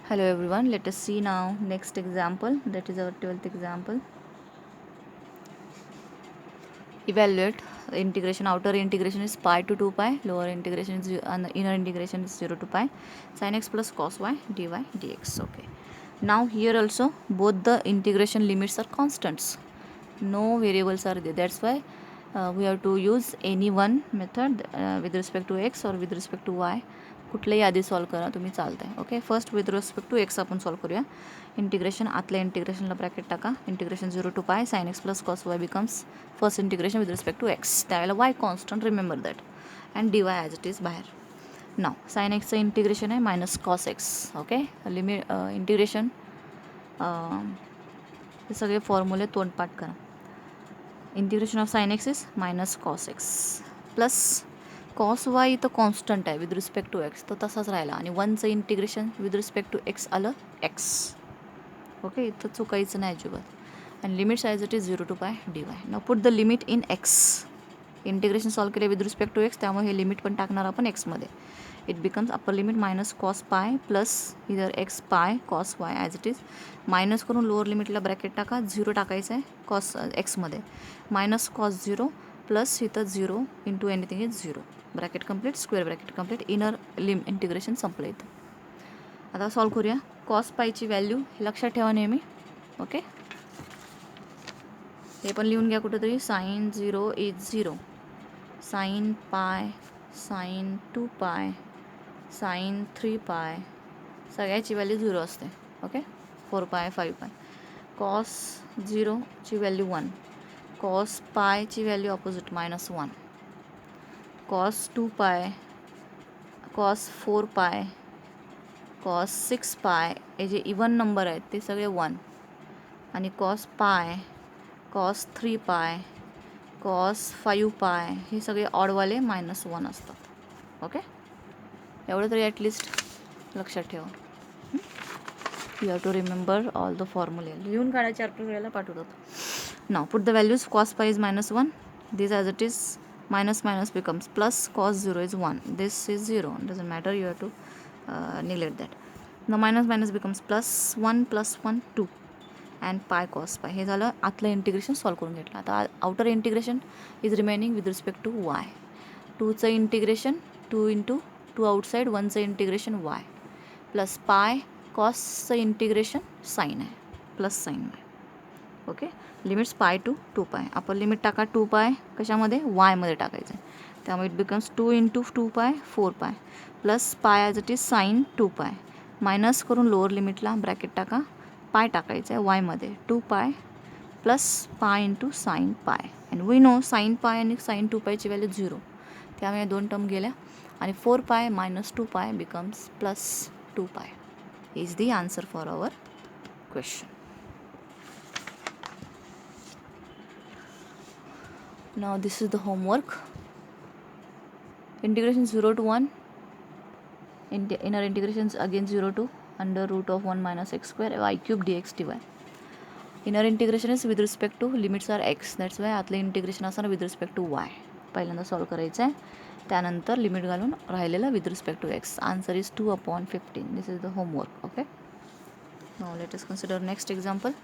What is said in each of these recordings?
Hello everyone, let us see now next example, that is our 12th example. Evaluate integration. Outer integration is pi to 2 pi, lower integration is and inner integration is 0 to pi, sin x plus cos y dy dx. Okay, now here also both the integration limits are constants, no variables are there. That's why we have to use any one method with respect to x or with respect to y. कुठलंही आधी solve करा तुम्ही चालतंय. Okay, first with respect to x आपण solve करूया. Integration आतल्या इंटिग्रेशनला bracket टाका. Integration 0 to pi sine x plus cos y becomes first integration with respect to x. त्यावेळेला y constant, remember that, and d y as it is बाहेर. Now sine एक्सचं integration आहे minus cos x. Okay, limit integration हे सगळे फॉर्म्युले तोंडपाठ करा. Integration of sine x is minus cos x plus cos y इथं कॉन्स्टंट आहे विथ रिस्पेक्ट टू एक्स, तो तसाच राहिला. आणि वनचं integration with respect to x आलं एक्स. ओके, इथं चुकायचं नाही अजिबात. आणि limits as it is 0 to pi d y. Now put the limit in x. Integration solve केले विथ रिस्पेक्ट टू एक्स, त्यामुळे हे लिमिट पण टाकणार आपण एक्समध्ये. It becomes upper limit minus cos pi plus इधर x pi cos Y as it is. Minus करून lower लिमिटला ब्रॅकेट टाका. 0 टाकायचं आहे कॉस एक्समध्ये. मायनस कॉस 0 प्लस इथं 0 into anything is 0. Bracket complete, square bracket complete, inner integration संपलं इथं. आता सॉल्व करूया. कॉस पायची व्हॅल्यू लक्षात ठेवा नेहमी. ओके, हे पण लिहून घ्या कुठंतरी. साइन 0 इज 0, साइन पाय, साइन 2 पाय, साइन 3 पाय, सगळ्याची व्हॅल्यू 0 असते. Okay, 4 pi 5 pi. कॉस 0ची व्हॅल्यू 1, कॉस पायची value opposite minus 1, cos 2 pi, cos 4 पाय, कॉस 6 पाय, हे जे इवन नंबर आहेत ते सगळे 1. आणि कॉस पाय, कॉस 3 पाय, कॉस 5 पाय, हे सगळे ऑडवाले मायनस 1 असतात. ओके, एवढं तरी ॲटलिस्ट लक्षात ठेवा. You have to remember all the फॉर्म्युले. लिहून काढायचे आपल्याला पाठवतात. Now put the values. Cos pi is minus 1, this as it is minus minus becomes plus, cos 0 is 1, this is 0, doesn't matter, you have to neglect that. Now minus minus becomes plus 1 plus 1 2 and pi cos pi. हे झालं आतलं integration solve करून घेतलं. आता outer integration is remaining with respect to y. 2चं integration 2 into 2 outside, 1चं integration y plus pi कॉसचं integration sine आहे प्लस साईन आहे. Okay, limits pi to 2 pi. आपण लिमिट टाका 2 पाय कशामध्ये, वायमध्ये टाकायचं आहे. त्यामुळे इट बिकम्स 2 इंटू 2 पाय 4 पाय प्लस पाय ॲज इट इज साईन 2 पाय. मायनस करून लोअर लिमिटला ब्रॅकेट टाका. पाय टाकायचं आहे वायमध्ये. 2 pi plus pi into sine pi. And we know sine pi आणि साईन 2 पायची व्हॅल्यू 0, त्यामुळे 2 टर्म गेल्या. आणि 4 पाय मायनस 2 पाय बिकम्स प्लस 2 पाय. Is the answer for our question. Now this is the homework. Integration 0 to 1, inner integration is again 0 to under root of 1 minus x square y cube dx dy. Inner integration is with respect to limits are x, that's why आतलं integration असणार with respect to y. पहिल्यांदा solve करायचं आहे, त्यानंतर limit घालून राहिलेलं with respect to x. Answer is 2/15. This is the homework. Okay, now let us consider next example.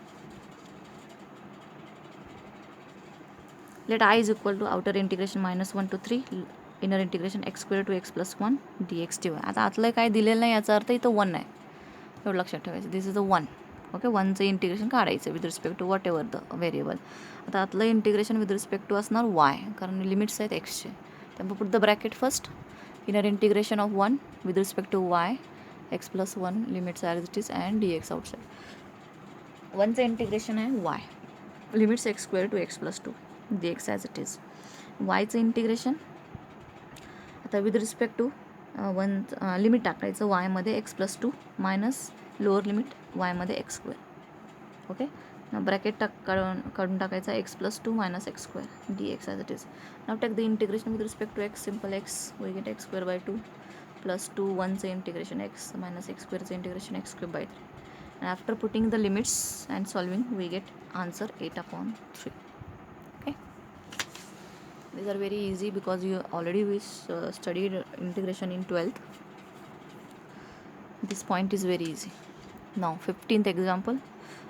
Let I is equal to outer integration minus 1 to 3, inner integration x square to x plus 1 dx dy. आता आतलं काय दिलेलं नाही, याचा अर्थ इथं 1 आहे, एवढं लक्षात ठेवायचं. This is the 1. ओके, 1चं इंटिग्रेशन काढायचं with respect to whatever the variable. आता आतलं इंटिग्रेशन विथ रिस्पेक्ट टू असणार वाय, कारण लिमिट्स आहेत एक्सचे. त्यामुळे put the bracket first. Inner integration of 1 with respect to y x plus 1 limits as it is and d x outside. 1चं integration आहे y, limits x square to x plus 2 dx as it is. वायचं integration आता with respect to 1 limit टाकायचं वायमध्ये x plus 2 minus lower limit वायमध्ये x square. Okay, bracket काढून टाकायचा x plus 2 minus x square dx as it is. Now take the integration with respect to x. Simple x we get x square by 2 plus 2 1चं integration x minus x स्क्वेअरचं integration x square by 3. And after putting the limits and solving, we get answer 8/3. Okay, these are very easy because you already studied integration in 12th. This point is very easy. Now 15th example,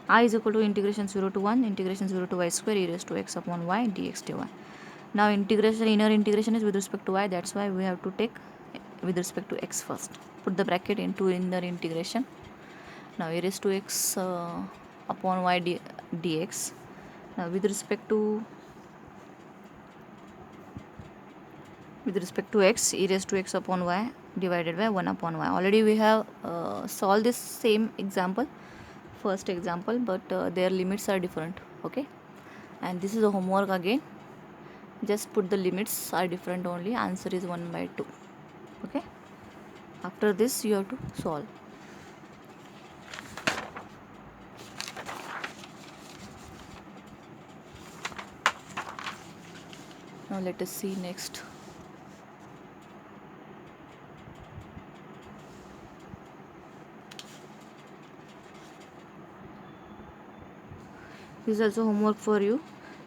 I is equal to integration 0 to 1 integration 0 to y square e raised to x upon y dx dy. Now integration, inner integration is with respect to y, that's why we have to take with respect to x first. Put the bracket into inner integration. Now e raised to x upon y dx. Now with respect to x, e raised to x upon y divided by 1 upon y. Already we have solved this same example, first example, but their limits are different. Okay, and this is a homework again. Just put the limits are different only. Answer is 1 by 2. Okay, after this you have to solve. Now let us see next. This is also homework for you.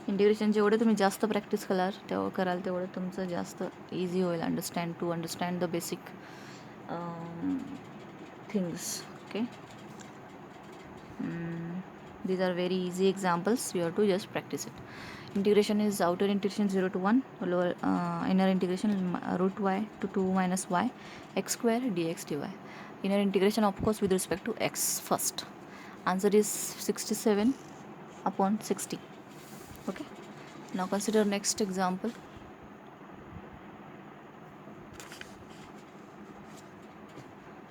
Integration जेवढे तुम्ही जास्त practice कराल तेवढं तुमचं जास्त easy होईल understand the basic things. Okay, these are very easy examples. You have to just practice it. Integration is outer integration 0 to 1, lower inner integration root y to 2 minus y x square dx dy. Inner integration of course with respect to x first. Answer is 67 upon 60. Okay, now consider next example.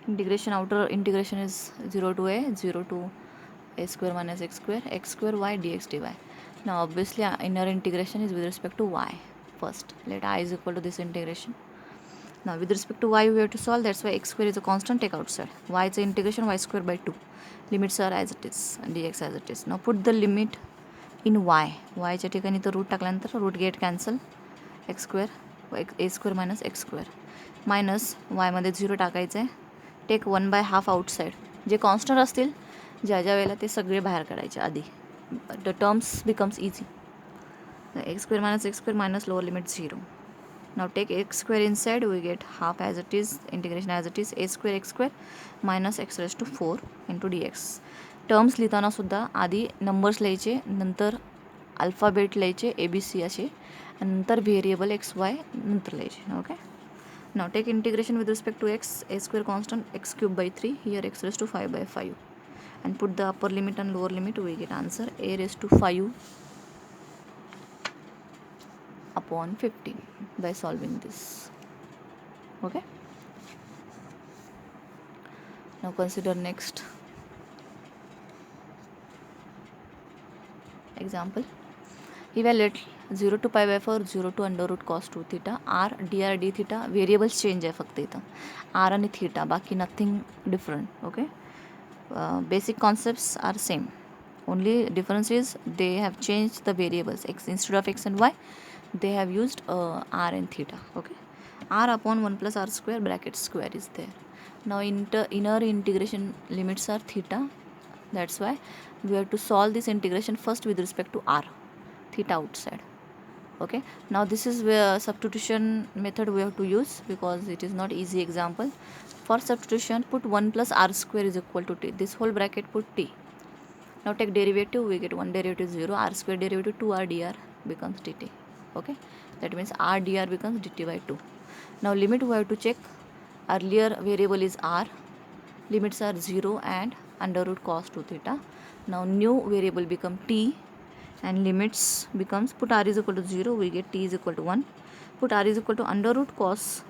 Integration, outer integration is 0 to a square minus x square y dx dy. Now obviously inner integration is with respect to y first. Let I is equal to this integration. Now with respect to y we have to solve, that's why x square is a constant, take outside. Y is a integration y square by 2. Limits are as it is and dx as it is. Now put the limit in y च्या ठिकाणी तर root टाकल्यानंतर root get cancel, x square a square minus x square minus वायमध्ये 0 टाकायचं आहे. Take 1/2 outside. जे constant असतील ज्या वेळेला ते सगळे बाहेर काढायचे आधी. The terms becomes easy. X square minus lower limit 0. Now take x square inside, we get half as it is, integration as it is a square x square minus x raise to 4 into d x. Terms लिहिताना सुद्धा आधी numbers लिहायचे, नंतर alphabet लिहायचे ABC असे, नंतर variable x y नंतर लिहायचे. Okay, now take integration with respect to x, a square constant x cube by 3 here x raise to 5/5 and put the upper limit and lower limit, we get answer a raised to 5 upon 15 by solving this. Okay, now consider next example. Evaluate 0 to pi/4, 0 to under root cos 2 theta, r dr d theta. Variables change आहे फक्त इथं, r आणि theta, बाकी nothing different. Okay, basic concepts are same, only difference is they have changed the variables. X instead of x and y they have used r and theta. Okay, r upon 1 plus r square bracket square is there. Now inner integration limits are theta, that's why we have to solve this integration first with respect to r, theta outside. Okay, now this is where substitution method we have to use because it is not easy example. For substitution, put 1 plus r square is equal to t. This whole bracket put t. Now take derivative, we get 1 derivative 0, r square derivative 2 r dr becomes dt. Okay, that means r dr becomes dt by 2. Now limit we have to check. Earlier variable is r, limits are 0 and under root cos 2 theta. Now new variable become t and limits becomes, put r is equal to 0, we get t is equal to 1. Put r is equal to under root cos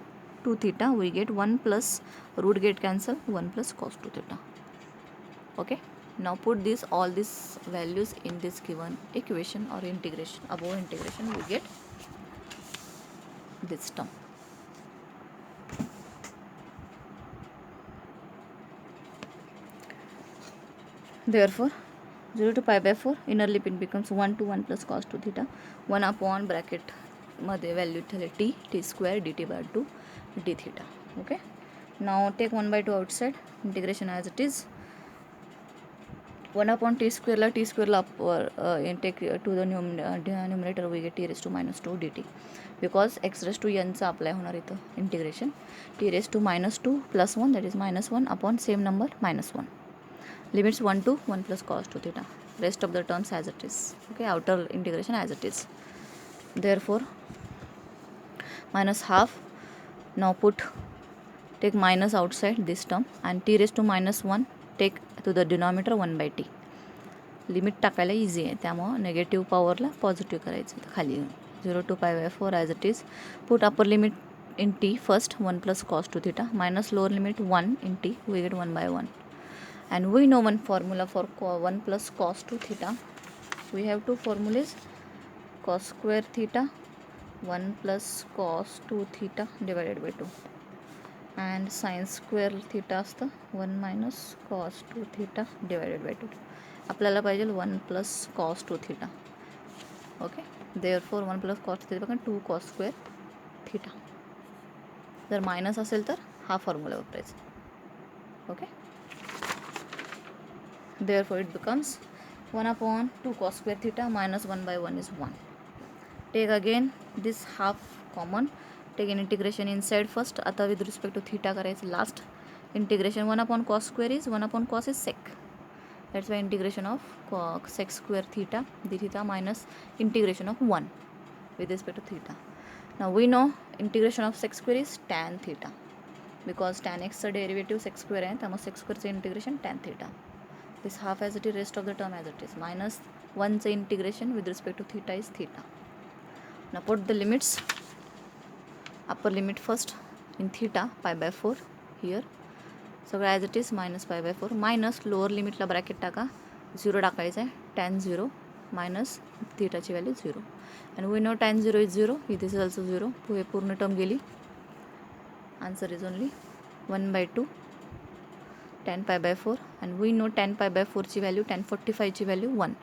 2 theta, we get 1 plus root get cancel, 1 plus cos 2 theta. Okay, now put this all these values in this given equation or integration. Above integration we get this term. Therefore 0 to pi/4 inner limit becomes 1 to 1 plus cos 2 theta, 1 upon bracket मध्ये value ठेवले t square dt by 2 d theta. Okay, now take 1/2 outside, integration as it is. 1 upon t square ला upper take to the numerator, we get t raised to minus 2 dt because x raised to n चा apply होणार इथं integration. t raised to minus 2 plus 1 that is minus 1 upon same number minus 1. limits 1 to 1 plus cos 2 theta, rest of the terms as it is. Okay, outer integration as it is. Therefore minus half. Now take minus outside this term and t raised to minus 1 take to the denominator 1 by t. Limit टाकायला easy आहे, त्यामुळं negative पॉवरला positive करायचं. तर खाली 0 to pi by 4 as it is. Put upper limit in t first 1 plus cos 2 theta minus lower limit 1 in t, we get 1 by 1. And we know one formula for 1 plus cos 2 theta. We have two formulas, cos square theta 1 plus cos 2 theta divided by 2 and sin square theta असतं 1 minus cos 2 theta divided by 2. आपल्याला पाहिजे 1 plus cos 2 theta. Okay, therefore 1 plus cos theta बघा 2 cos square theta. जर minus असेल तर हा formula वापरायचा. Okay, therefore it becomes 1 upon 2 cos square theta minus 1 by 1 is 1. Take again this half common, take an integration inside first. आता with respect to theta करायचं last integration. 1 upon cos square is 1 upon cos is sec. That's why integration of sec square theta d theta minus integration of 1 with respect to theta. Now we know integration of sec square is tan theta because tan x चा derivative sec square आहे, त्यामुळे sec square चे integration tan theta. This half as it is, rest of the term as it is. Minus 1 चे integration with respect to theta is theta. Now put the limits. Upper limit first in theta pi by 4 here. सगळं as it is minus pi by 4 minus lower लिमिटला bracket टाका 0 टाकायचं आहे. tan 0 minus थीटाची value 0 and we know tan 0 is 0, this is also 0. हे पूर्ण term गेली. Answer is only 1 by 2 tan pi by 4 अँड we know tan pi by 4 ची व्हॅल्यू tan 45 ची व्हॅल्यू 1.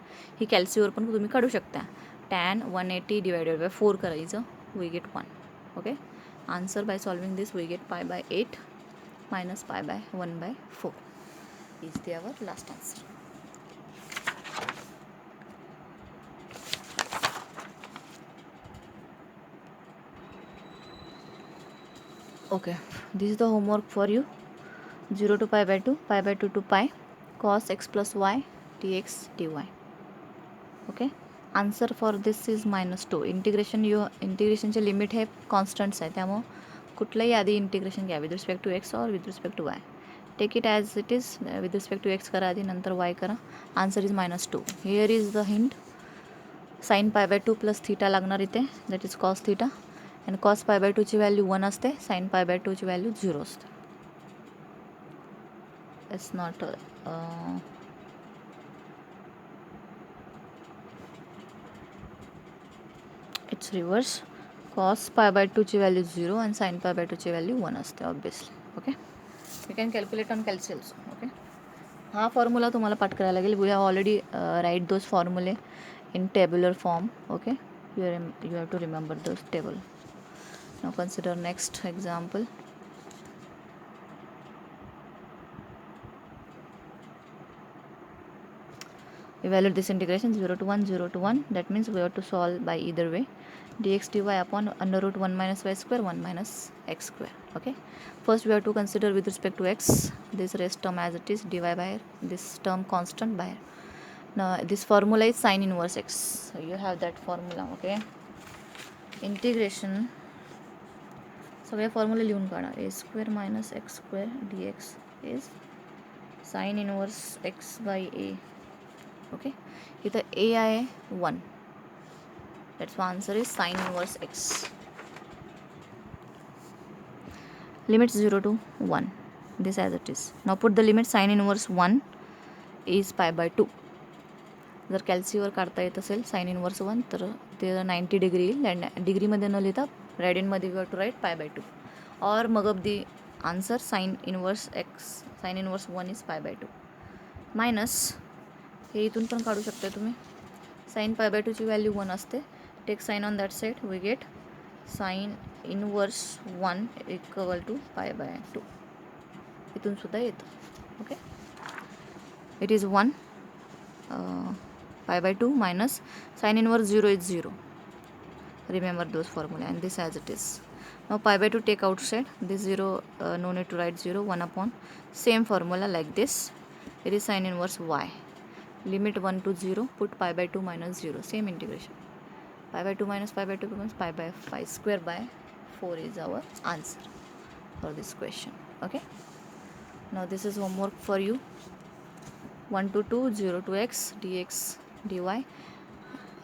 ही कॅल्सीवर पण तुम्ही काढू शकता. tan 180 डिवायडेड बाय 4 करायचं, we get 1. Okay, answer by solving this we get pi by 8 minus pi by 1 by 4 is the our last answer. Okay, this is the homework for you. 0 to pi by 2 to pi cos x plus y dx dy. Okay, answer for this is minus 2. इंटिग्रेशनचे limit हे constants आहे, त्यामुळं कुठलंही आधी integration घ्या with respect to x और with respect to y. Take it as it is. With respect to x करा आधी, नंतर वाय करा. Answer is minus 2. Here is the hint. Sine pi by 2 plus theta लागणार इथे, that is cos theta. And cos pi by 2 ची value 1 असते, sign pi by 2 ची value 0 असते. It's not it's reverse. cos pi by 2 ची value 0 आणि sin pi by 2 ची value 1 असते obviously. Okay, you can calculate on calci also. Okay, हा formula तुम्हाला पाठ करायला लागेल. We have already write those फॉर्म्युले in tabular form. Okay, you have to remember those table. Now consider next example. Evaluate this integration 0 to 1, 0 to 1. That means we have to solve by either way. Dx dy upon under root 1 minus y square 1 minus x square. Okay, first we have to consider with respect to x this rest term as it is, dy by this term constant by. Now this formula is sin inverse x, so you have that formula. Okay, integration सगळे formula लिहून काढा. a square minus x square dx is sin inverse x by a. Okay, इथं a आहे 1, that's answer is sine inverse x. Limits 0 to 1, this as it is. Now put the limit sign inverse 1 is pi by 2. जर कॅल्सीवर काढता येत असेल sign inverse 1 तर ते 90 degree येईल. डिग्रीमध्ये न लिहिता रेडियनमध्ये we have to write pi by 2 और मग अब the answer sine inverse x sine inverse 1 is pi by 2 minus हे इथून पण काढू शकता तुम्ही. साइन पाय बाय 2 ची व्हॅल्यू 1 असते. Take sine on that side, we get sine inverse 1 equal to pi by 2. इथून सुद्धा येतं. Okay, it is 1 pi by 2 minus sine inverse 0 is 0. Remember those formula and this as it is. Now pi by 2 take outside, this 0 no need to write 0, 1 upon same formula like this. It is sine inverse y. Limit 1 to 0, put pi by 2 minus 0, same integration. Pi by 2 minus pi by 2 becomes pi by 5 square by 4 is our answer for this question. Okay, now this is homework for you. 1 to 2, 0 to x, dx dy,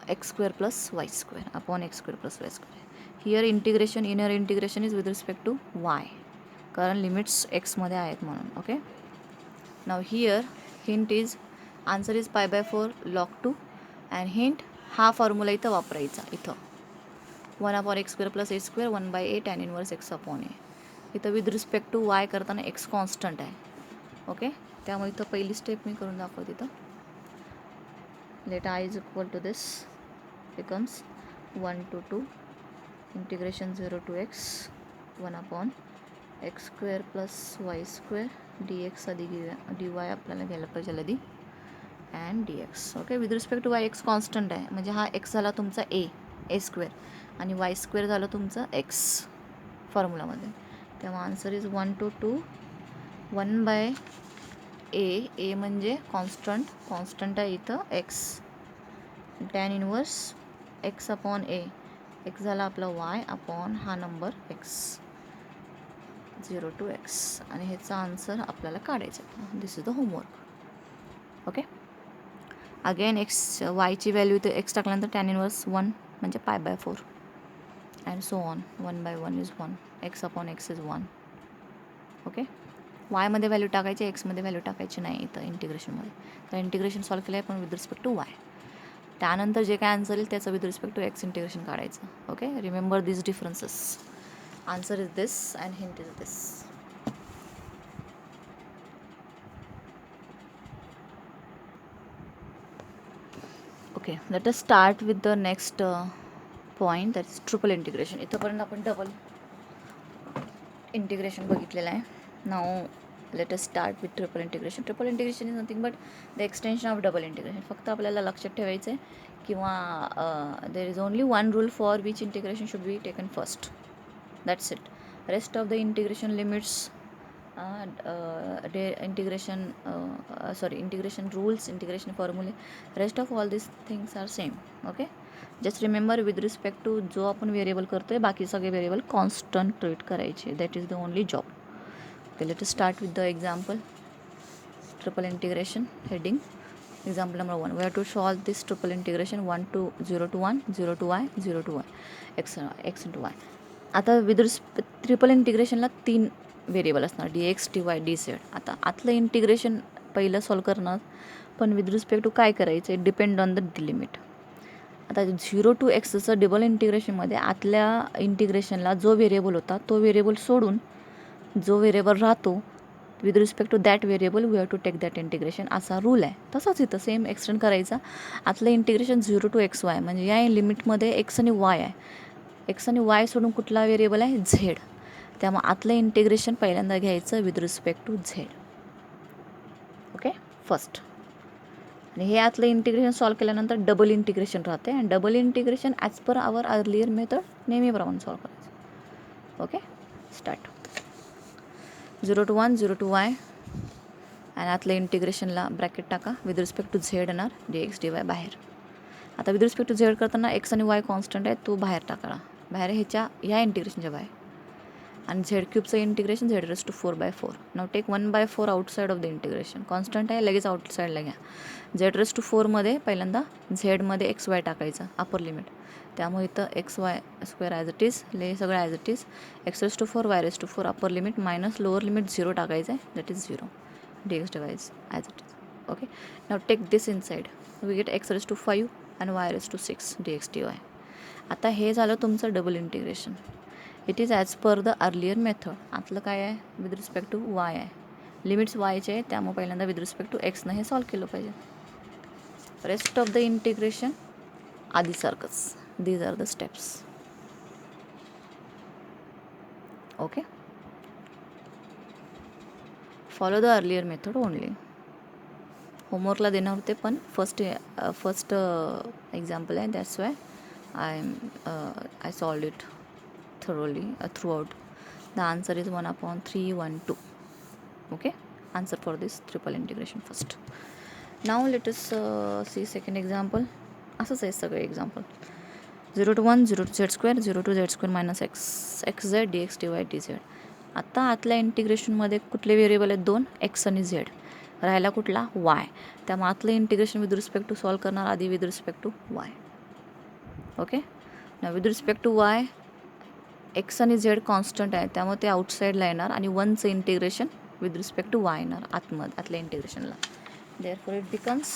x square plus y square upon x square plus y square. Here integration, inner integration is with respect to y, कारण limits x मध्ये आहेत म्हणून. Okay, now here hint is answer is pi by 4 log 2 and hint हा formula इथं वापरायचा. इथं 1 अपॉन x square plus a square 1 by 8 tan inverse x upon a. इथं विथ रिस्पेक्ट टू वाय करताना एक्स कॉन्स्टंट आहे. ओके, त्यामुळे इथं पहिली स्टेप मी करून दाखवते. इथं let I is equal to this becomes 1 to 2 integration 0 to x 1 upon x square plus y square dx अधिक dy आपल्याला घ्यायला पाहिजे आधी and dx. Okay, with respect to y x constant आहे, म्हणजे हा x झाला तुमचा ए स्क्वेअर आणि y स्क्वेअर झालं तुमचं x फॉर्म्युलामध्ये. तेव्हा answer is 1 to 2 1 by a म्हणजे कॉन्स्टंट आहे इथं x, tan inverse x upon a, x झाला आपला वाय अपॉन हा नंबर एक्स 0 टू एक्स, आणि ह्याचा आन्सर आपल्याला काढायचा आहे. This is the homework. Okay, again x वायची value इथे एक्स टाकल्यानंतर टॅन इनवर्स 1 म्हणजे pi by 4 and so on. 1 by 1 is 1, x upon x is 1. Okay, वायमध्ये व्हॅल्यू टाकायची, एक्समध्ये व्हॅल्यू टाकायची नाही इथं इंटिग्रेशनमध्ये, तर इंटिग्रेशन सॉल्व केलं आहे पण विथ रिस्पेक्ट टू वाय. त्यानंतर जे काय आन्सर येईल त्याचं with respect to x integration काढायचं. Okay, remember this differences. Answer is this and hint is this. Okay, let us start with the next point, that is triple integration. इथंपर्यंत आपण double integration बघितलेलं आहे. Now let us start with triple integration. Triple integration is nothing but the extension of double integration. फक्त आपल्याला लक्षात ठेवायचं आहे किंवा there is only one rule for which integration should be taken first, that's it. Rest of the integration limits, integration rules, integration formula, rest of all these things are same. okay, just remember with respect to जो आपण variable करतोय बाकी सगळे variable constant treat करायचे. That is the only job. Okay, let us start with the example. Triple integration heading. Example number 1, we have to solve this triple integration 1 to 0 to 1, 0 to y, 0 to y, x into y. आता with triple इंटिग्रेशनला 3 variable असणार, D x d Y D Z. आता आतलं integration पहिलं solve करणार, पण with respect to काय करायचं आहे, डिपेंड ऑन द लिमिट. आता 0 टू एक्सचं डबल इंटिग्रेशनमध्ये आतल्या इंटिग्रेशनला जो व्हेरिएबल होता तो व्हेरिएबल सोडून जो व्हेरिएबल राहतो with respect to that variable we have to take that integration, असा रूल आहे. तसंच इथं सेम एक्सटेंड करायचा. आतलं इंटिग्रेशन 0 टू एक्स वाय म्हणजे या लिमिटमध्ये एक्स आणि वाय आहे, एक्स आणि वाय सोडून कुठला व्हेरिएबल आहे, झेड. त्यामुळे आतलं इंटिग्रेशन पहिल्यांदा घ्यायचं with respect to z. Okay, first. आणि हे आतलं इंटिग्रेशन सॉल्व केल्यानंतर डबल इंटिग्रेशन राहते, आणि double integration as per our earlier method नेहमीप्रमाणे सॉल्व करायचं. Okay, start. 0 to 1, 0 to y, आणि आतल्या इंटिग्रेशनला ब्रॅकेट टाका. विथ रिस्पेक्ट टू झेड येणार, डी एक्स डी वाय बाहेर. आता विथ रिस्पेक्ट टू झेड करताना एक्स आणि वाय कॉन्स्टंट आहे, तो बाहेर टाका. बाहेर ह्या इंटिग्रेशनच्या बाहेर. आणि झेड क्यूबचं integration z raise to 4/4. Now take 1/4 outside of the integration. Constant आहे, लगेच आउटसाईडला घ्या. झेड रेस टू 4मध्ये पहिल्यांदा झेडमध्ये एक्स वाय टाकायचं अपर लिमिट. त्यामुळे इथं x y square as it is, सगळं as it is. X raise to 4 y raise to 4 upper limit minus lower limit 0 टाकायचं आहे, that is 0. D x divides as it is. Okay, now take this inside. We get x raise to 5 आणि y raise to 6 d x d y. आता हे झालं तुमचं double integration. It is as per the earlier method. आतलं काय आहे, with respect to Y आहे, limits वायचे आहे, त्यामुळे पहिल्यांदा विथ रिस्पेक्ट टू एक्सनं हे सॉल्व केलं पाहिजे. रेस्ट ऑफ द इंटिग्रेशन आधीसारखंच. These are the steps. Okay, follow the earlier method only. होमवर्कला देणार होते पण फर्स्ट एक्झाम्पल आहे, that's why I solved it thoroughly throughout. The answer is 1/312. Okay, answer for this triple integration first. Now let us see second example. असंच आहे सगळे example. 0 to 1 0 to z square 0 to z square minus x z dx dy dz. आता आतल्या इंटिग्रेशनमध्ये कुठले variable आहेत? 2 x आणि z. राहिला कुठला? y. त्यामुळे आतलं integration with respect to solve करणार आधी विथ रिस्पेक्ट टू y. ओके. ना with respect to y x आणि z कॉन्स्टंट आहे त्यामुळे ते आउटसाईडला येणार आणि 1चं integration with respect to y येणार आतल्या इंटिग्रेशनला. Therefore it becomes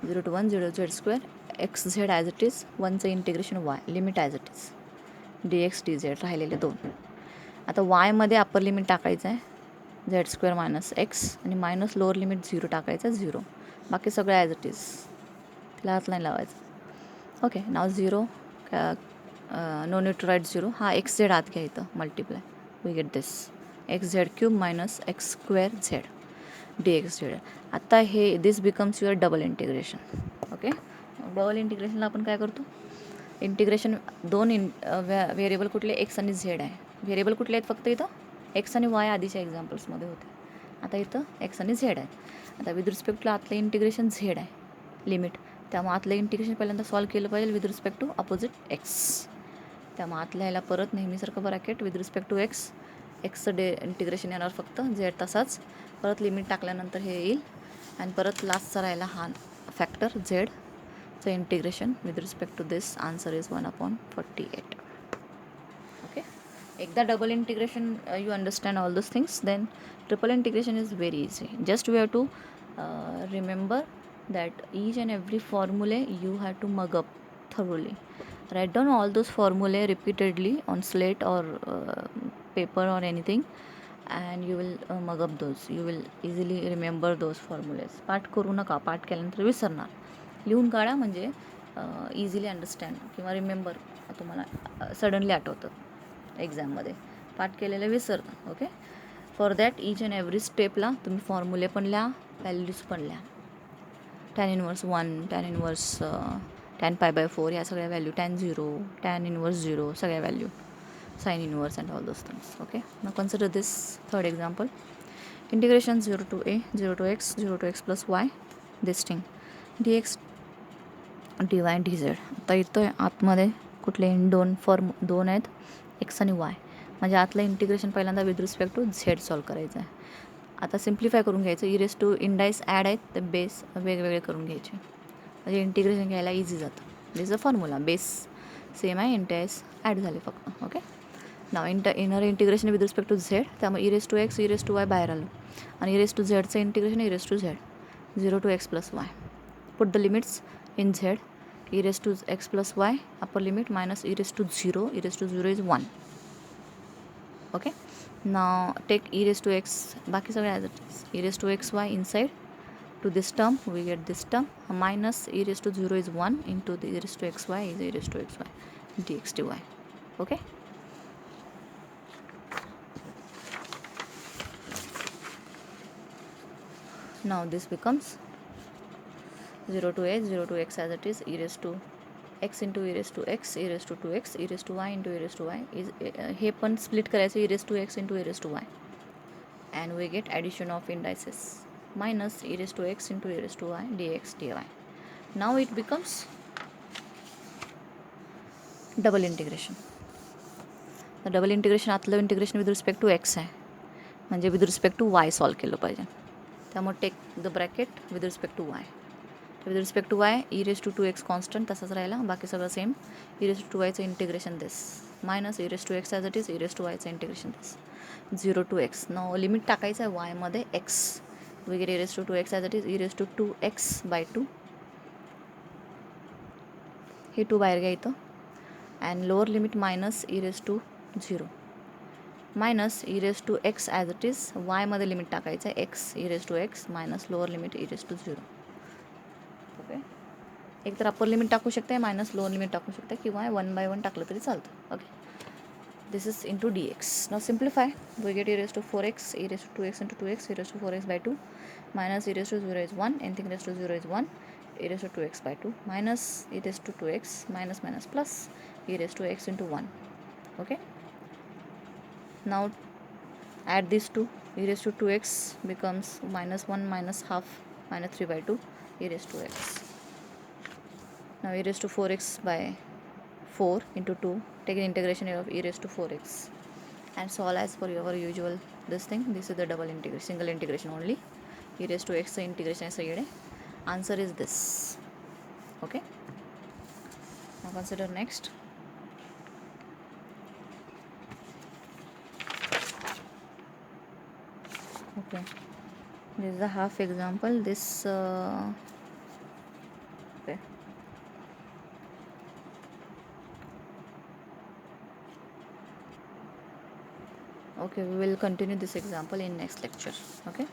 0 to 1 0 z square x z as it is 1चं integration y limit as it is dx dz राहिलेले 2. आता y मध्ये अप्पर लिमिट टाकायचं आहे z स्क्वेअर मायनस x आणि मायनस लोअर लिमिट 0 टाकायचं आहे 0. बाकी सगळं ॲज इट इज तिला हात लाईन लावायचं. Okay. Now 0 no need to write 0. हा एक्स झेड आत घ्या इथं multiply we get this x z cube minus x square z dx z. आता हे this becomes your double integration. Okay. Double इंटिग्रेशनला आपण काय करतो? इंटिग्रेशन दोन व्हेरिएबल कुठले एक्स आणि झेड आहे. व्हेरिएबल कुठले आहेत? फक्त इथं एक्स आणि वाय आधीच्या एक्झाम्पल्समध्ये होते. आता इथं एक्स आणि झेड आहे. आता विथ रिस्पेक्टला आतलं इंटिग्रेशन झेड आहे लिमिट. त्यामुळे आतलं इंटिग्रेशन पहिल्यांदा सॉल्व केलं पाहिजे with respect to opposite x. त्यामुळे आतल्या ह्याला परत नेहमीसारखं bracket with respect to x. एक्सचं इंटिग्रेशन येणार फक्त झेड तसाच. परत लिमिट टाकल्यानंतर हे येईल आणि परत लास्टचा राहिला हा फॅक्टर झेडचं integration with respect to this answer is 1/48. Okay. एकदा double integration you understand all those things then triple integration is very easy. Just we have to remember that each and every formula you have to mug up thoroughly. Write down all those formulae repeatedly on slate or paper or anything and you will mug up those. You will easily remember those formulas. पाठ करू नका. पाठ केल्यानंतर विसरणार. लिहून काढा म्हणजे easily understand किंवा रिमेंबर तुम्हाला सडनली आठवतं एक्झाममध्ये. पाठ केलेलं विसरतं. Okay. For that each and every स्टेपला तुम्ही फॉर्म्युले पण लिहा व्हॅल्यूज पण लिहा. tan inverse 1 tan inverse tan pi by 4 या सगळ्या व्हॅल्यू tan 0 tan inverse 0 सगळ्या value sin inverse and all those things. Okay. Now consider this third example. Integration 0 to a 0 to x plus y this thing dx dy dz. आता इथं आतमध्ये कुठले दोन आहेत x आणि y. म्हणजे आतलं इंटिग्रेशन पहिल्यांदा with respect to z solve करायचं आहे. आता सिम्प्लिफाय करून घ्यायचं. E raise to indices add आहेत ते बेस वेगवेगळे करून घ्यायचे म्हणजे इंटिग्रेशन घ्यायला इझी जातं. This a formula base same आहे इंडाईस ॲड झाले फक्त. Okay. Now inner integration with respect to z त्यामुळे e raise to x e raise to y बाहेर आलं आणि ई रेस टू झेडचं integration e raise to z 0 to x plus y. Put the limits in z e raise to x plus y upper limit minus e raise to 0 e raise to 0 is 1. Okay. Now take e raised to x बाकी सगळे as it is e raised to xy inside to this term we get this term minus e raised to 0 is 1 into the e raised to xy is e raised to xy dx dy. Okay. Now this becomes 0 to x as it is e raised to x into e raised to x e raised to 2x e raised to y into e raised to y is हे पण split करायचं e raised to x into e raised to y and we get addition of indices minus e raised to x into e raised to y dx dy. Now it becomes double integration. The double integration आतलं integration with respect to x आहे म्हणजे with respect to y solve केलं पाहिजे. त्यामुळे take the bracket with respect to y. With respect to y e raise to 2x constant तसाच राहिला बाकी सगळं सेम. ई रेस टू वायचं integration this minus e raise to x as it is e raise to वायचं integration this 0 to x. न limit टाकायचं आहे वायमध्ये एक्स वगैरे E raise to 2x as it is e raise to 2x by 2 हे 2 बाहेर घ्या इथं and lower limit minus e raise to 0 minus e raise to x as it is वायमध्ये लिमिट टाकायचं आहे x e raise to x minus lower limit e raise to 0. Okay. एक तर upper limit टाकू शकते मायनस लोअर लिमिट टाकू शकते किंवा 1/1 टाकलं तरी चालतं. Okay. This is into d x. Now simplify we get e raise to 4x e raise to 2x into 2x e raise to 4x by 2 minus e raise to 0 is 1 anything raise to 0 is 1 e raise to 2x by 2 minus e raise to 2x minus minus plus e raise to x into 1. Okay. Now Add these two. E raised to 2x becomes minus 1 minus half minus 3 by 2 e raised to x. Now e raised to 4x by 4 into 2, take the integration of e raised to 4x and solve as per your usual this thing. This is the double integration, single integration only. E raised to x integration aside. Answer is this. Okay, now consider next. Okay, this is a half example. This okay. Okay, we will continue this example in next lecture. Okay.